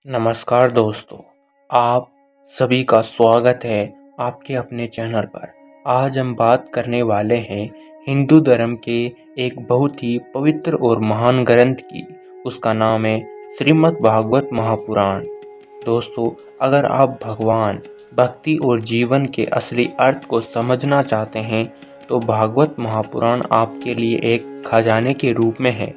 नमस्कार दोस्तों, आप सभी का स्वागत है आपके अपने चैनल पर। आज हम बात करने वाले हैं हिंदू धर्म के एक बहुत ही पवित्र और महान ग्रंथ की। उसका नाम है श्रीमद् भागवत महापुराण। दोस्तों, अगर आप भगवान, भक्ति और जीवन के असली अर्थ को समझना चाहते हैं तो भागवत महापुराण आपके लिए एक खजाने के रूप में है।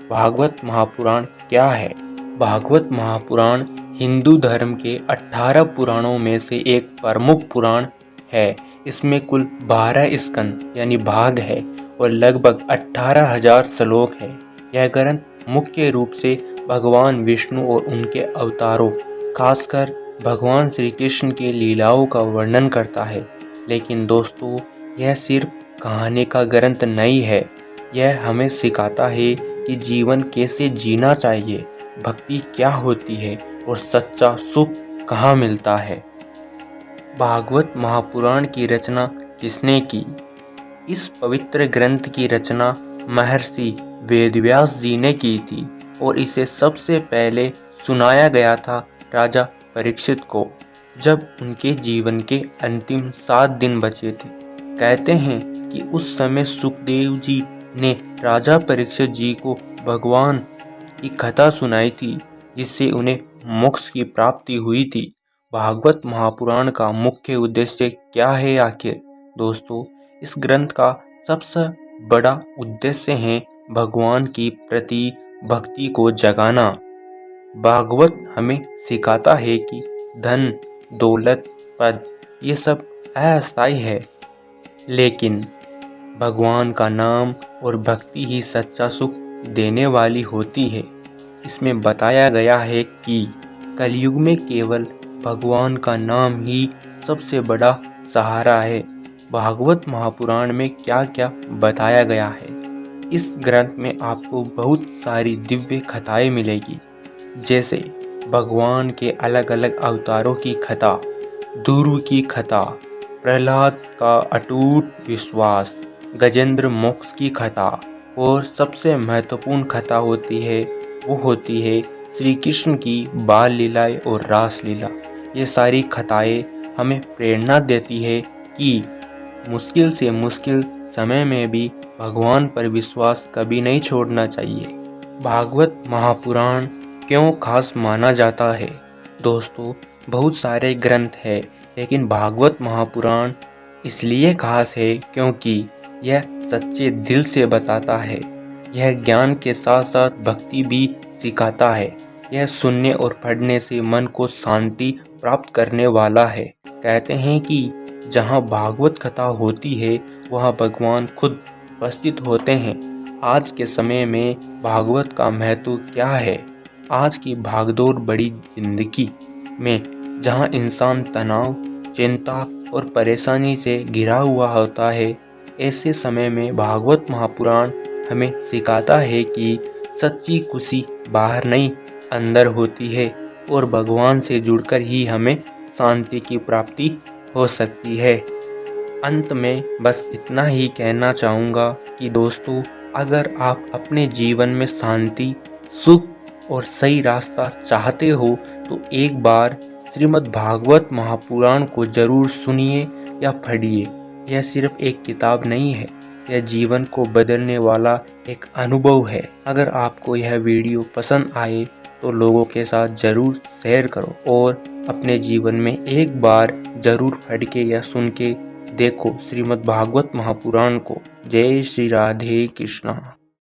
भागवत महापुराण क्या है? भागवत महापुराण हिंदू धर्म के 18 पुराणों में से एक प्रमुख पुराण है। इसमें कुल 12 स्कंद यानी भाग है और लगभग 18,000 श्लोक है। यह ग्रंथ मुख्य रूप से भगवान विष्णु और उनके अवतारों, खासकर भगवान श्री कृष्ण की लीलाओं का वर्णन करता है। लेकिन दोस्तों, यह सिर्फ कहानी का ग्रंथ नहीं है। यह हमें सिखाता है कि जीवन कैसे जीना चाहिए, भक्ति क्या होती है और सच्चा सुख कहाँ मिलता है। भागवत महापुराण की रचना किसने की? इस पवित्र ग्रंथ की रचना महर्षि वेदव्यास जी ने की थी और इसे सबसे पहले सुनाया गया था राजा परीक्षित को, जब उनके जीवन के अंतिम 7 दिन बचे थे। कहते हैं कि उस समय सुखदेव जी ने राजा परीक्षित जी को भगवान की कथा सुनाई थी, जिससे उन्हें मोक्ष की प्राप्ति हुई थी। भागवत महापुराण का मुख्य उद्देश्य क्या है आखिर? दोस्तों, इस ग्रंथ का सबसे बड़ा उद्देश्य है भगवान की प्रति भक्ति को जगाना। भागवत हमें सिखाता है कि धन, दौलत, पद ये सब अस्थायी है, लेकिन भगवान का नाम और भक्ति ही सच्चा सुख देने वाली होती है। इसमें बताया गया है कि कलयुग में केवल भगवान का नाम ही सबसे बड़ा सहारा है। भागवत महापुराण में क्या क्या बताया गया है? इस ग्रंथ में आपको बहुत सारी दिव्य कथाएं मिलेगी, जैसे भगवान के अलग अलग अवतारों की कथा, ध्रुव की कथा, प्रहलाद का अटूट विश्वास, गजेंद्र मोक्ष की कथा और सबसे महत्वपूर्ण कथा होती है श्री कृष्ण की बाल लीलाएं और रास लीला। ये सारी कथाएं हमें प्रेरणा देती है कि मुश्किल से मुश्किल समय में भी भगवान पर विश्वास कभी नहीं छोड़ना चाहिए। भागवत महापुराण क्यों खास माना जाता है? दोस्तों, बहुत सारे ग्रंथ हैं, लेकिन भागवत महापुराण इसलिए खास है क्योंकि यह सच्चे दिल से बताता है। यह ज्ञान के साथ साथ भक्ति भी सिखाता है। यह सुनने और पढ़ने से मन को शांति प्राप्त करने वाला है। कहते हैं कि जहाँ भागवत कथा होती है वहाँ भगवान खुद उपस्थित होते हैं। आज के समय में भागवत का महत्व क्या है? आज की भागदौड़ बड़ी जिंदगी में जहाँ इंसान तनाव, चिंता और परेशानी से घिरा हुआ होता है, ऐसे समय में भागवत महापुराण हमें सिखाता है कि सच्ची खुशी बाहर नहीं, अंदर होती है और भगवान से जुड़कर ही हमें शांति की प्राप्ति हो सकती है। अंत में बस इतना ही कहना चाहूँगा कि दोस्तों, अगर आप अपने जीवन में शांति, सुख और सही रास्ता चाहते हो तो एक बार श्रीमद् भागवत महापुराण को जरूर सुनिए या पढ़िए। यह सिर्फ एक किताब नहीं है, यह जीवन को बदलने वाला एक अनुभव है। अगर आपको यह वीडियो पसंद आए तो लोगों के साथ जरूर शेयर करो और अपने जीवन में एक बार जरूर पढ़ के या सुन के देखो श्रीमद् भागवत महापुराण को। जय श्री राधे कृष्णा।